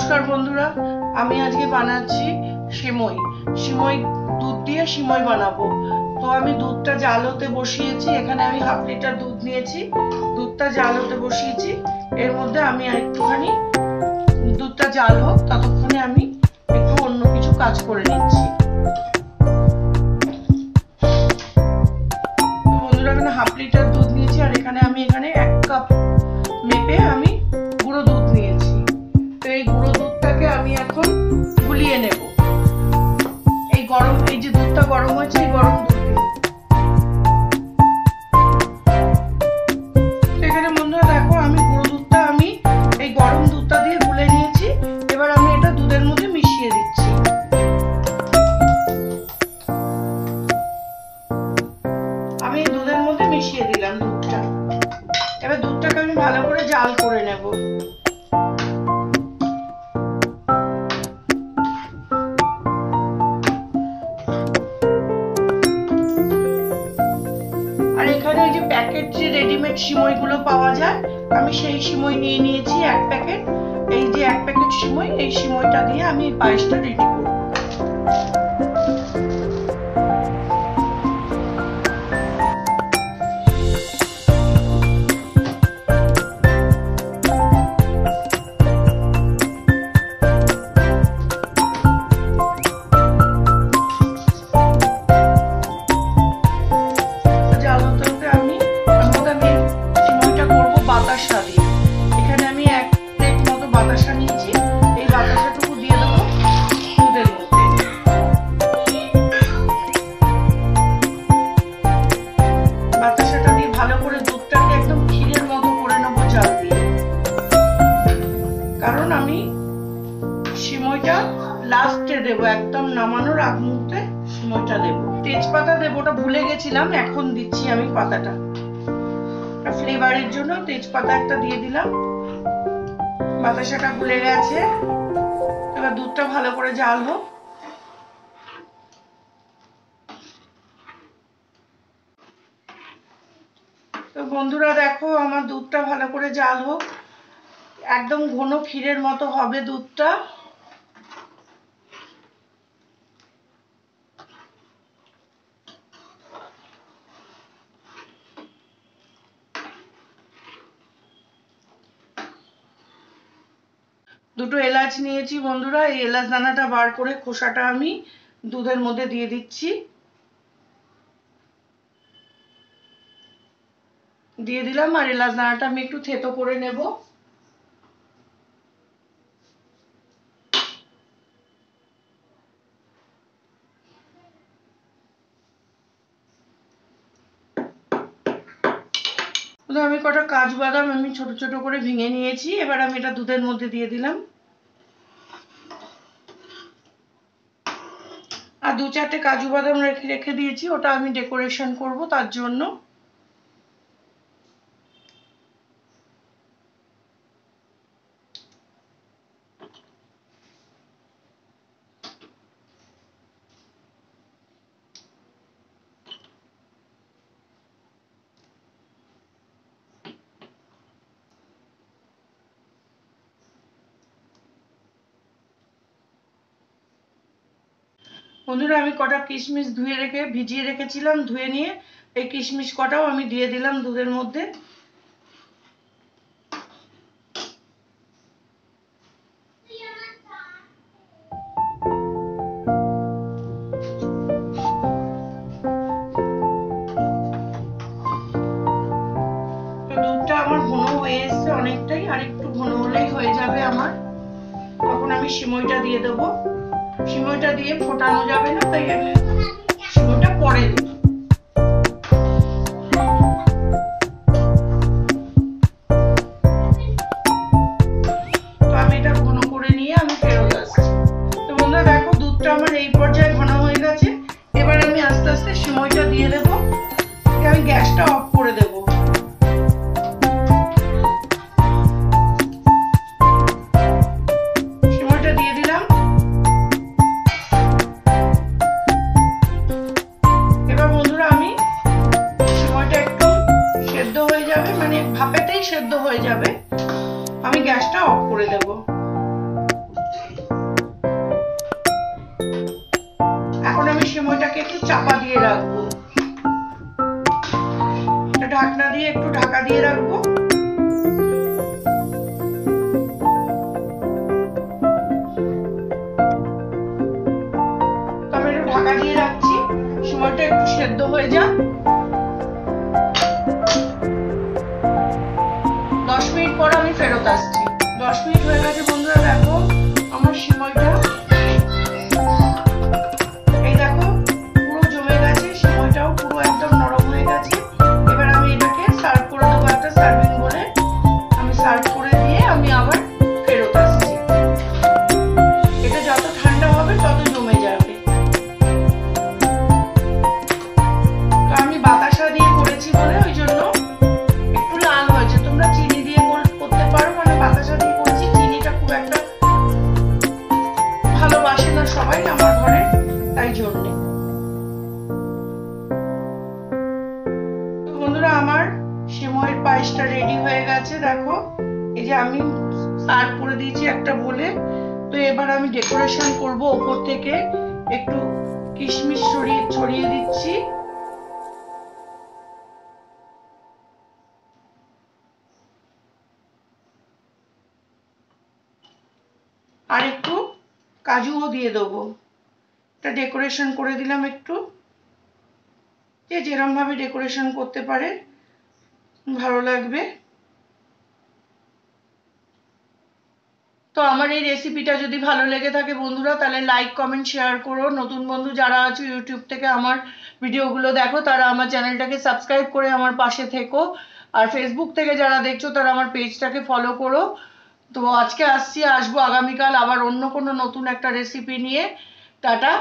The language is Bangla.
নমস্কার বন্ধুরা, আমি আজকে বানাচ্ছি সিমই। সিমই দুধ দিয়ে সিমই বানাবো। তো আমি দুধটা জাল হতে বসিয়েছি। এখানে আমি হাফ লিটার দুধ নিয়েছি। দুধটা জাল হতে বসিয়েছি। এর মধ্যে আমি একটুখানি দুধটা জাল হোক, ততক্ষণে আমি একটু অন্য কিছু কাজ করে নিচ্ছি। বন্ধুরা, এখানে হাফ লিটার দুধ নিয়েছি আর এখানে আমি 1 কাপ মেপে আমি গুঁড়ো দুধ নিয়েছি। তো এই গুঁড়ো দুধটাকে আমি এখন গুলিয়ে নেব। এই যে দুধটা গরম হয়েছে, এই গরম দুধ এখানে বন্ধুরা দেখো, আমি গুঁড়ো দুধটা আমি এই গরম দুধটা দিয়ে গুলে নিয়েছি। এবার আমি এটা দুধের মধ্যে মিশিয়ে দিচ্ছি। আমি দুধের মধ্যে মিশিয়ে দিলাম দুধটা। এবার দুধটাকে আমি ভালো করে জাল করে নেব। আর এখানে ওই যে প্যাকেট যে রেডিমেড সিমইগুলো পাওয়া যায়, আমি সেই সিমই নিয়ে নিয়েছি 1 প্যাকেট। এই যে 1 প্যাকেট সিমই, এই সিমইটা দিয়ে আমি পায়েসটা রেডি করব। বাতাসা দিয়ে এখানে আমি 1 প্লেট মতো বাতাসা নিয়েছি। এই বাতাসাটুকু দিয়ে দেবো দুধের মধ্যে। বাতাসাটা দিয়ে ভালো করে দুধটাকে একদম ক্ষীরের মতো করে নেবো জাল দিয়ে। কারণ আমি সিমইটা লাস্টে দেবো, একদম নামানোর আগ মুহূর্তে সিমইটা দেবো। তেজপাতা দেবো, ওটা ভুলে গেছিলাম, এখন দিচ্ছি আমি পাতাটা। ফ্লেভারের জন্য তেজপাতা একটা দিয়ে দিলাম। বাতাসাটা গুলে গেছে। এবার দুধটা ভালো করে জাল হোক। তো বন্ধুরা দেখো, আমার দুধটা ভালো করে জাল হোক। একদম ঘন ক্ষীরের মতো হবে দুধটা। দুটো এলাচ নিয়েছি বন্ধুরা। এই এলাচ দানাটা বার করে খোসাটা আমি দুধের মধ্যে দিয়ে দিচ্ছি। দিয়ে দিলাম। আর এলাচ দানাটা আমি একটু থেতো করে নেব। আমি কটা কাজু বাদাম আমি ছোট ছোট করে ভেঙে নিয়েছি। এবার আমি এটা দুধের মধ্যে দিয়ে দিলাম। আর 2-4টে কাজু বাদাম রেখে দিয়েছি, ওটা আমি ডেকোরেশন করব তার জন্য। বন্ধুরা, আমি কটা কিশমিশ ভিজিয়ে রেখেছিলাম, ধুয়ে নিয়ে এই কিশমিশ কটাও আমি দিয়ে দিলাম দুধের মধ্যে। দুধটা আমার ঘন হয়ে এসছে অনেকটাই, আর একটু ঘন হলেই হয়ে যাবে আমার। তখন আমি সিমইটা দিয়ে দেবো। সিমইটা দিয়ে ফোটানো যাবে না, তাই আমি সিমইটা পরে দেব। তো আমি এটা ঘন করে নিয়ে আমি ফেরত আসছি। তো বন্ধুরা দেখো, দুধটা আমার এই পর্যায়ে ঘন হয়ে গেছে। এবার আমি আস্তে আস্তে সিমইটা দিয়ে দেবো। আমি গ্যাসটা অফ করে দেবো। ভাপেতেই সেদ্ধ হয়ে যাবে। আমি গ্যাসটা অফ করে দেব। সেমাইটাকে একটু চাপা দিয়ে রাখবো, ঢাকনা দিয়ে একটু ঢাকা দিয়ে রাখবো। আমি একটু ঢাকা দিয়ে রাখছি, সেমাইটা একটু সেদ্ধ হয়ে যাক। 10 মিনিট পর আমি ফেরত আসছি। 10 মিনিট হয়ে গেছে বন্ধুরা, দেখো আমার সেমাইটা, এই দেখো পুরো জমে গেছে, সেমাইটাও পুরো একদম নরম হয়ে গেছে। এবার আমি এটাকে সার্ভ করে দেবো একটা সার্ভিং বলে। আমি সার্ভ করে দিয়ে আমি আবার ফেরত আসছি। এটা যত ঠান্ডা হবে তত জমে যাবে। তো আমি বাতাসা দিয়ে করেছি বলে ওই জন্য একটু লাল হয়েছে। তোমরা চিনি দিয়ে করতে পারো, মানে বাতাসা দিয়ে করেছি, চিনিটা খুব একটা ভালোবাসে না সবাই আমার ঘরে, তাই জন্যে। বন্ধুরা আমার সেমাইয়ের পায়েসটা রেডি হয়ে গেছে, দেখো এই যে আমি সার্ভ করে দিয়েছি একটা বলে। তো এবার আমি ডেকোরেশন করব, উপর থেকে একটু কিশমিশ ছড়িয়ে দিচ্ছি। আর একটু কাজুও দিয়ে দেবো। এটা ডেকোরেশন করে দিলাম একটু, যে যেরকম ভাবে ডেকোরেশন করতে পারে ভালো লাগবে। তো আমার এই রেসিপিটা যদি ভালো লেগে থাকে বন্ধুরা, তাহলে লাইক কমেন্ট শেয়ার করো। নতুন বন্ধু যারা আছো ইউটিউব থেকে আমার ভিডিওগুলো দেখো, তারা আমার চ্যানেলটাকে সাবস্ক্রাইব করে আমার পাশে থেকো। আর ফেসবুক থেকে যারা দেখছো তারা আমার পেজটাকে ফলো করো। তো আজকে আসবো আগামীকাল আবার অন্য কোনো নতুন একটা রেসিপি নিয়ে। টাটা।